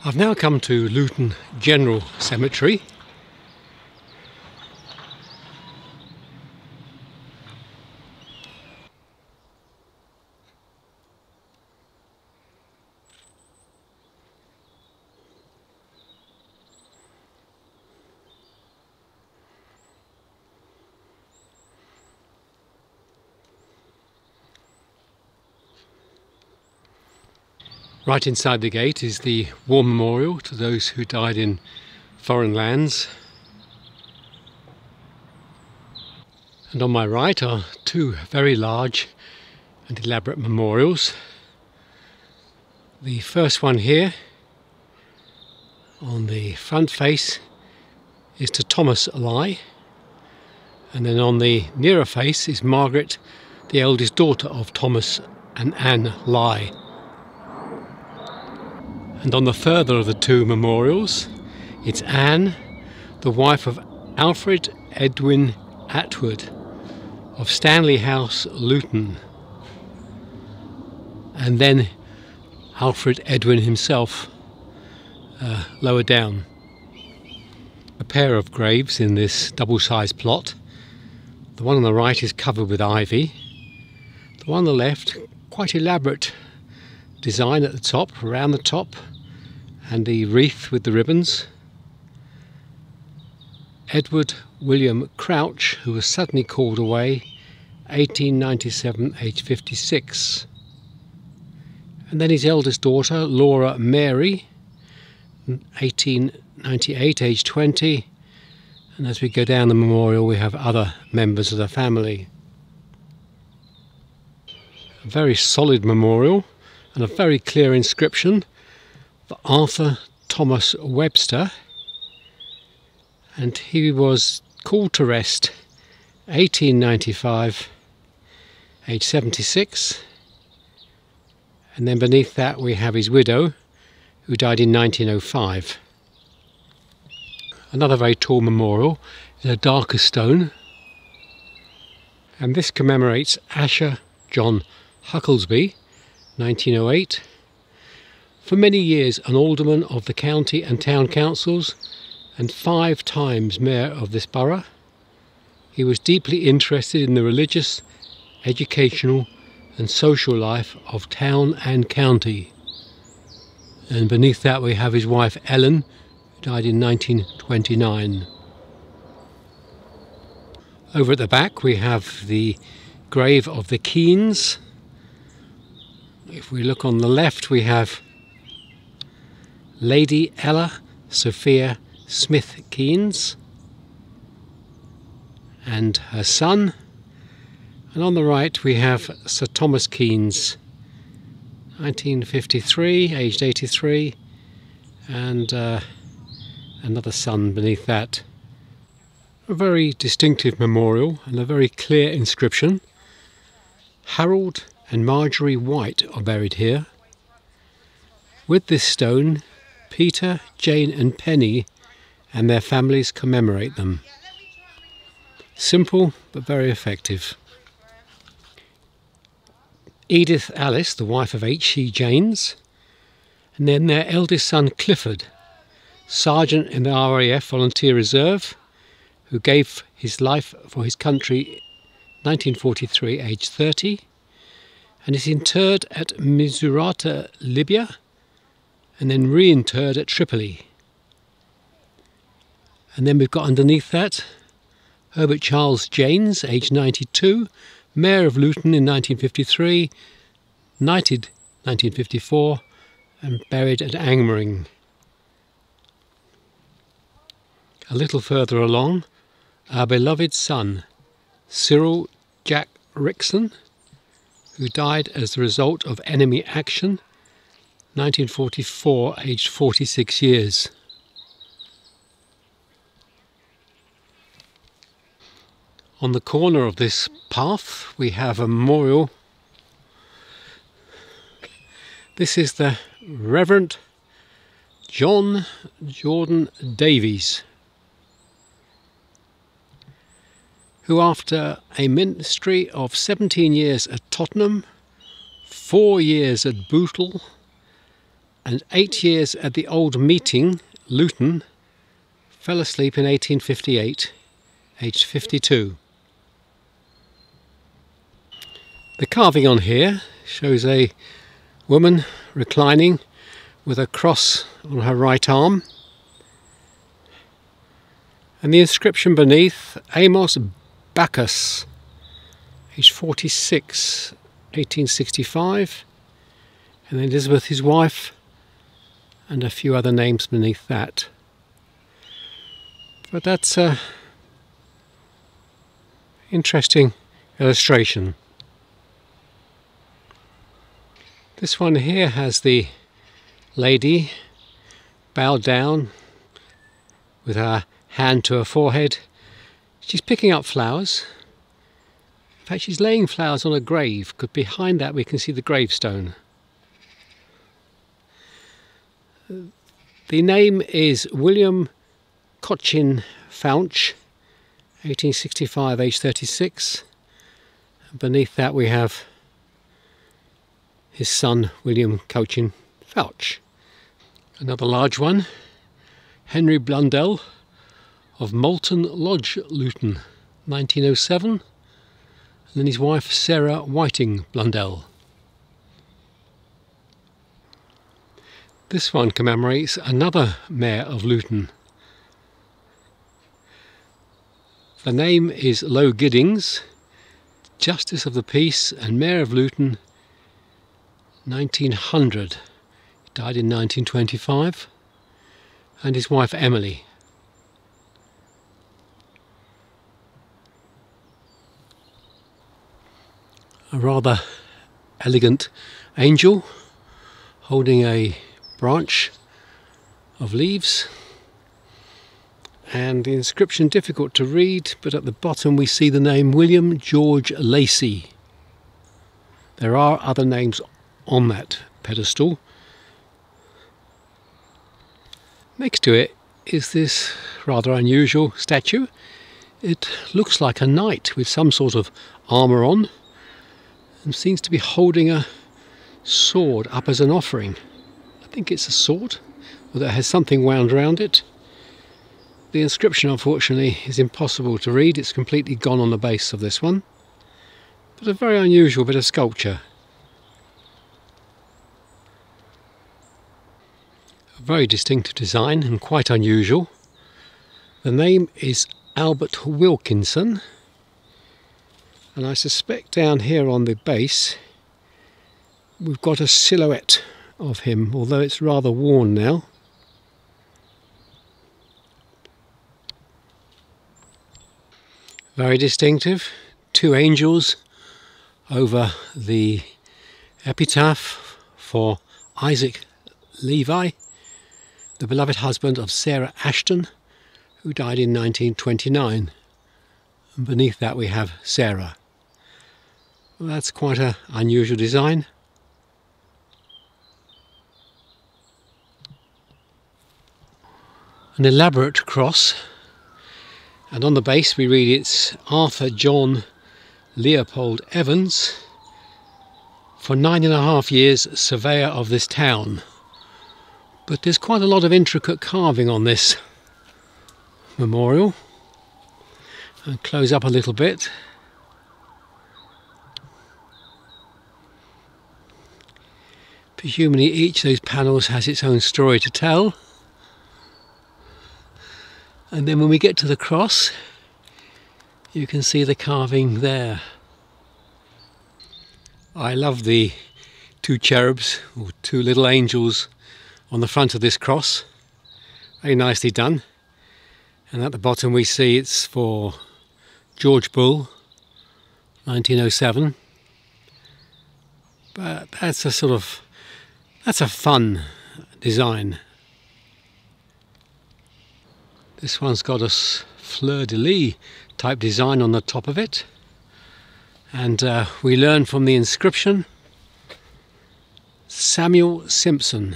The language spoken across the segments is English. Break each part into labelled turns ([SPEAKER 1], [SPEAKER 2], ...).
[SPEAKER 1] I've now come to Luton General Cemetery. Right inside the gate is the war memorial to those who died in foreign lands. And on my right are two very large and elaborate memorials. The first one here on the front face is to Thomas Lye, and then on the nearer face is Margaret, the eldest daughter of Thomas and Anne Lye. And on the further of the two memorials, it's Anne, the wife of Alfred Edwin Atwood of Stanley House, Luton, and then Alfred Edwin himself lower down. A pair of graves in this double-sized plot. The one on the right is covered with ivy. The one on the left, quite elaborate design at the top, around the top, and the wreath with the ribbons. Edward William Crouch, who was suddenly called away, 1897, aged 56. And then his eldest daughter, Laura Mary, 1898, aged 20. And as we go down the memorial, we have other members of the family. A very solid memorial and a very clear inscription for Arthur Thomas Webster, and he was called to rest 1895, age 76, and then beneath that we have his widow, who died in 1905. Another very tall memorial is a darker stone, and this commemorates Asher John Hucklesby, 1908. For many years an alderman of the county and town councils, and 5 times mayor of this borough, he was deeply interested in the religious, educational and social life of town and county. And beneath that we have his wife Ellen, who died in 1929. Over at the back we have the grave of the Keens. If we look on the left we have Lady Ella Sophia Smith Keynes and her son, and on the right we have Sir Thomas Keynes, 1953, aged 83, and another son beneath that. A very distinctive memorial and a very clear inscription. Harold and Marjorie White are buried here. With this stone, Peter, Jane and Penny and their families commemorate them. Simple but very effective. Edith Alice, the wife of H.C. Janes, and then their eldest son Clifford, sergeant in the RAF Volunteer Reserve, who gave his life for his country 1943, aged 30, and is interred at Misurata, Libya, and then reinterred at Tripoli. And then we've got underneath that Herbert Charles Janes, aged 92, Mayor of Luton in 1953, knighted 1954, and buried at Angmering. A little further along, our beloved son, Cyril Jack Rickson, who died as the result of enemy action, 1944, aged 46 years. On the corner of this path we have a memorial. This is the Reverend John Jordan Davies, who after a ministry of 17 years at Tottenham, 4 years at Bootle, and 8 years at the old meeting, Luton, fell asleep in 1858, aged 52. The carving on here shows a woman reclining with a cross on her right arm, and the inscription beneath, Amos Bacchus, aged 46, 1865, and then Elizabeth, his wife, and a few other names beneath that. But that's an interesting illustration. This one here has the lady bowed down with her hand to her forehead. She's picking up flowers. In fact, she's laying flowers on a grave, because behind that we can see the gravestone. The name is William Cochin Fouch, 1865, age 36. And beneath that we have his son, William Cochin Fouch. Another large one, Henry Blundell of Moulton Lodge, Luton, 1907. And then his wife, Sarah Whiting Blundell. This one commemorates another mayor of Luton. The name is Low Giddings, Justice of the Peace and Mayor of Luton, 1900. He died in 1925. And his wife Emily. A rather elegant angel holding a branch of leaves, and the inscription difficult to read, but at the bottom we see the name William George Lacey. There are other names on that pedestal. Next to it is this rather unusual statue. It looks like a knight with some sort of armour on, and seems to be holding a sword up as an offering. I think it's a sword, or that has something wound around it. The inscription, unfortunately, is impossible to read. It's completely gone on the base of this one. But a very unusual bit of sculpture. A very distinctive design and quite unusual. The name is Albert Wilkinson. And I suspect down here on the base we've got a silhouette of him, although it's rather worn now. Very distinctive. Two angels over the epitaph for Isaac Levi, the beloved husband of Sarah Ashton, who died in 1929. And beneath that we have Sarah. Well, that's quite an unusual design. An elaborate cross, and on the base we read it's Arthur John Leopold Evans, for 9.5 years surveyor of this town. But there's quite a lot of intricate carving on this memorial. And close up a little bit. Presumably each of those panels has its own story to tell. And then when we get to the cross, you can see the carving there. I love the two cherubs, or two little angels, on the front of this cross. Very nicely done. And at the bottom we see it's for George Bull, 1907. But that's a fun design. This one's got a fleur-de-lis type design on the top of it. And we learn from the inscription, Samuel Simpson,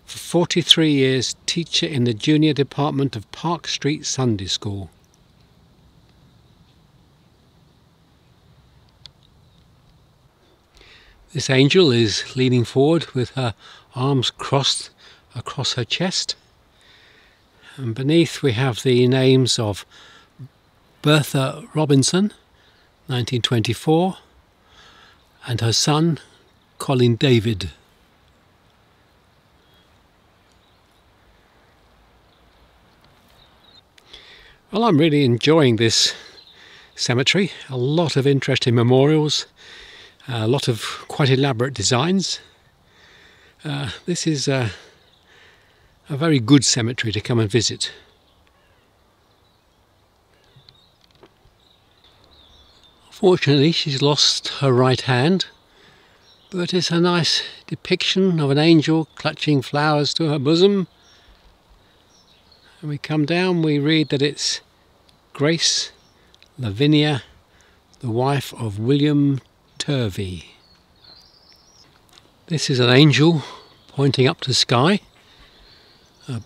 [SPEAKER 1] for 43 years teacher in the junior department of Park Street Sunday School. This angel is leaning forward with her arms crossed across her chest. And beneath we have the names of Bertha Robinson, 1924, and her son, Colin David. Well, I'm really enjoying this cemetery. A lot of interesting memorials, a lot of quite elaborate designs. This is a very good cemetery to come and visit. Fortunately, she's lost her right hand, but it's a nice depiction of an angel clutching flowers to her bosom. And we come down, we read that it's Grace Lavinia, the wife of William Turvey. This is an angel pointing up to the sky.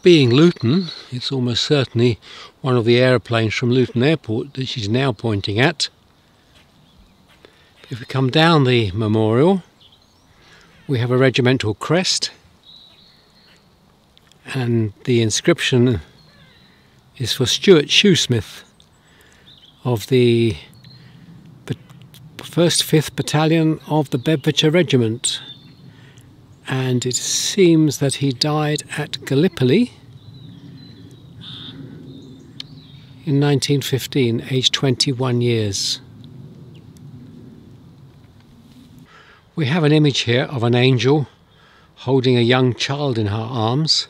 [SPEAKER 1] Being Luton, it's almost certainly one of the aeroplanes from Luton Airport that she's now pointing at. If we come down the memorial, we have a regimental crest, and the inscription is for Stuart Shoesmith of the 1st 5th Battalion of the Bedfordshire Regiment, and it seems that he died at Gallipoli in 1915, aged 21 years. We have an image here of an angel holding a young child in her arms,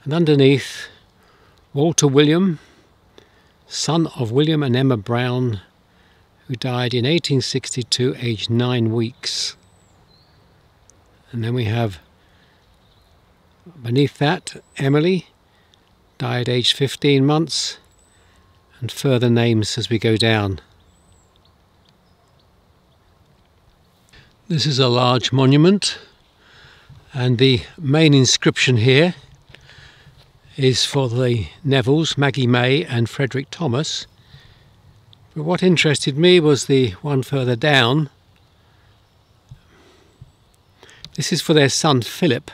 [SPEAKER 1] and underneath, Walter William, son of William and Emma Brown, who died in 1862, aged 9 weeks. And then we have beneath that Emily, died aged 15 months, and further names as we go down. This is a large monument, and the main inscription here is for the Nevilles, Maggie May and Frederick Thomas. But what interested me was the one further down. This is for their son Philip,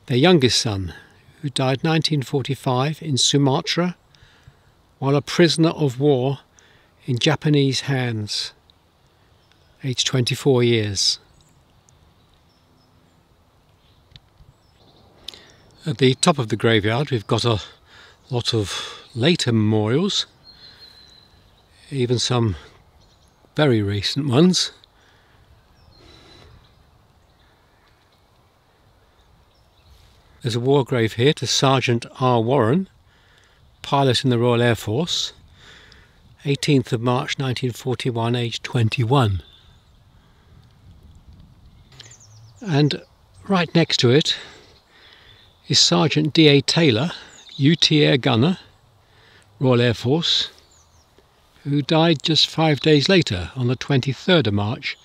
[SPEAKER 1] their youngest son, who died 1945 in Sumatra while a prisoner of war in Japanese hands, aged 24 years. At the top of the graveyard we've got a lot of later memorials, even some very recent ones. There's a war grave here to Sergeant R. Warren, pilot in the Royal Air Force, 18th of March 1941, aged 21. And right next to it is Sergeant D.A. Taylor, UT Air Gunner, Royal Air Force, who died just 5 days later on the 23rd of March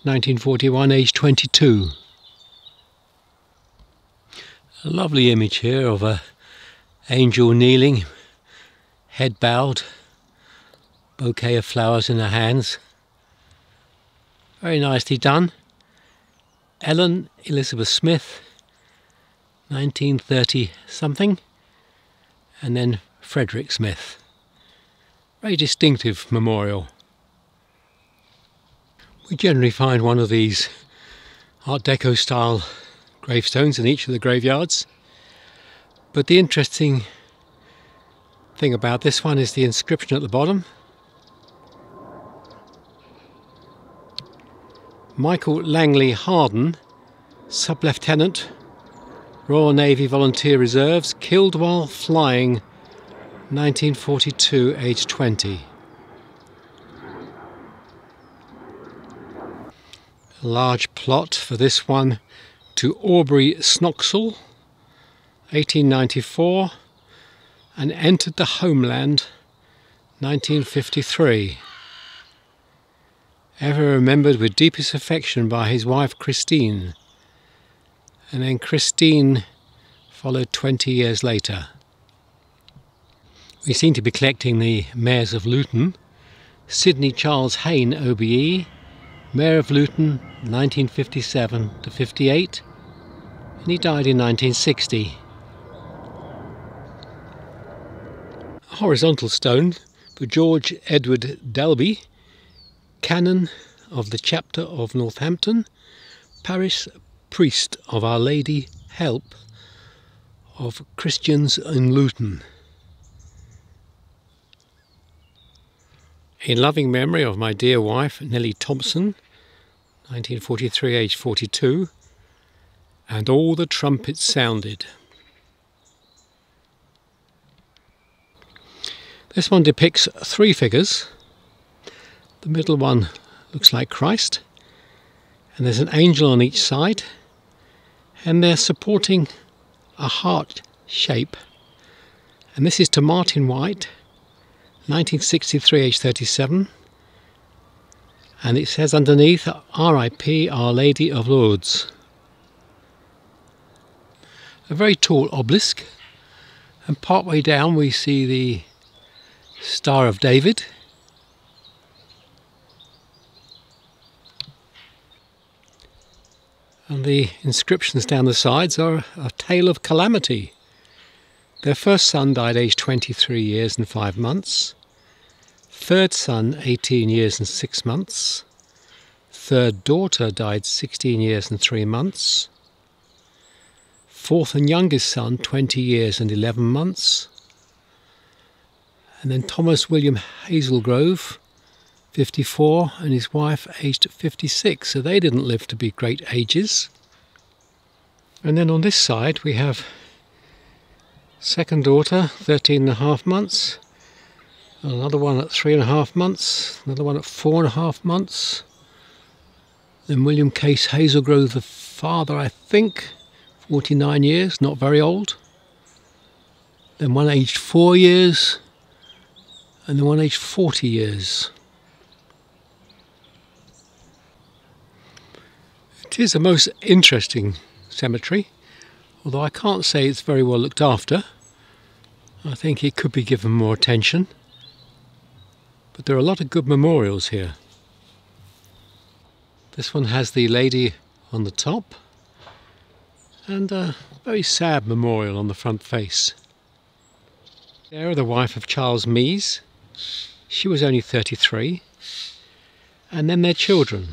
[SPEAKER 1] 1941, aged 22. A lovely image here of an angel kneeling, head bowed, bouquet of flowers in her hands. Very nicely done. Ellen Elizabeth Smith, 1930 something, and then Frederick Smith. Very distinctive memorial. We generally find one of these Art Deco style gravestones in each of the graveyards, but the interesting thing about this one is the inscription at the bottom. Michael Langley Harden, Sub-Lieutenant, Royal Navy Volunteer Reserves, killed while flying, 1942, aged 20. A large plot for this one to Aubrey Snoxall, 1894, and entered the homeland, 1953. Ever remembered with deepest affection by his wife Christine, and then Christine followed 20 years later. We seem to be collecting the mayors of Luton. Sidney Charles Hayne, OBE, Mayor of Luton 1957 to 58, and he died in 1960. A horizontal stone for George Edward Delby, Canon of the Chapter of Northampton, Parish Priest of Our Lady Help of Christians in Luton. In loving memory of my dear wife Nellie Thompson, 1943, aged 42, and all the trumpets sounded. This one depicts three figures. The middle one looks like Christ, and there's an angel on each side, and they're supporting a heart shape. And this is to Martin White, 1963, age 37, and it says underneath, R.I.P. Our Lady of Lourdes. A very tall obelisk, and partway down we see the Star of David. And the inscriptions down the sides are a tale of calamity. Their first son died aged 23 years and 5 months. Third son 18 years and 6 months. Third daughter died 16 years and 3 months. Fourth and youngest son 20 years and 11 months. And then Thomas William Hazelgrove, 54, and his wife aged 56, so they didn't live to be great ages. And then on this side we have second daughter, 13.5 months, another one at 3.5 months, another one at 4.5 months, then William Case Hazelgrove, the father, I think, 49 years, not very old, then one aged 4 years, and then one aged 40 years. It is a most interesting cemetery, although I can't say it's very well looked after. I think it could be given more attention, but there are a lot of good memorials here. This one has the lady on the top and a very sad memorial on the front face. Sarah, the wife of Charles Mees, she was only 33, and then their children,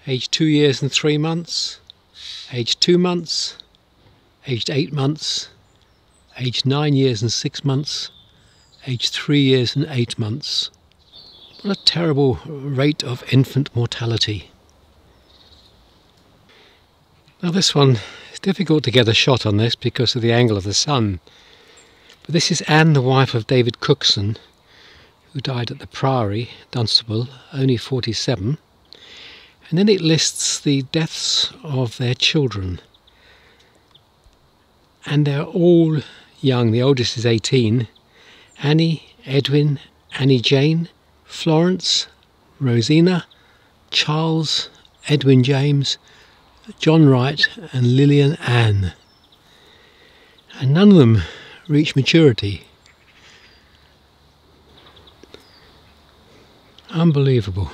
[SPEAKER 1] aged 2 years and 3 months, aged 2 months, aged 8 months, aged 9 years and 6 months, aged 3 years and 8 months. What a terrible rate of infant mortality. Now this one, it's difficult to get a shot on this because of the angle of the sun, but this is Anne, the wife of David Cookson, who died at the Priory, Dunstable, only 47. And then it lists the deaths of their children. And they're all young. The oldest is 18. Annie, Edwin, Annie Jane, Florence, Rosina, Charles, Edwin James, John Wright and Lillian Ann. And none of them reach maturity. Unbelievable.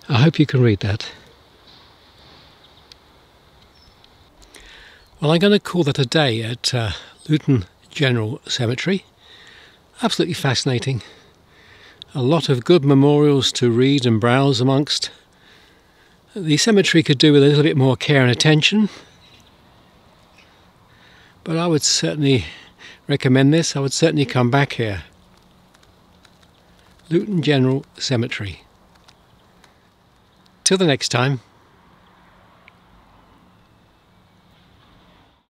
[SPEAKER 1] I hope you can read that. Well, I'm going to call that a day at Luton General Cemetery. Absolutely fascinating. A lot of good memorials to read and browse amongst. The cemetery could do with a little bit more care and attention, but I would certainly recommend this. I would certainly come back here. Luton General Cemetery. Till the next time.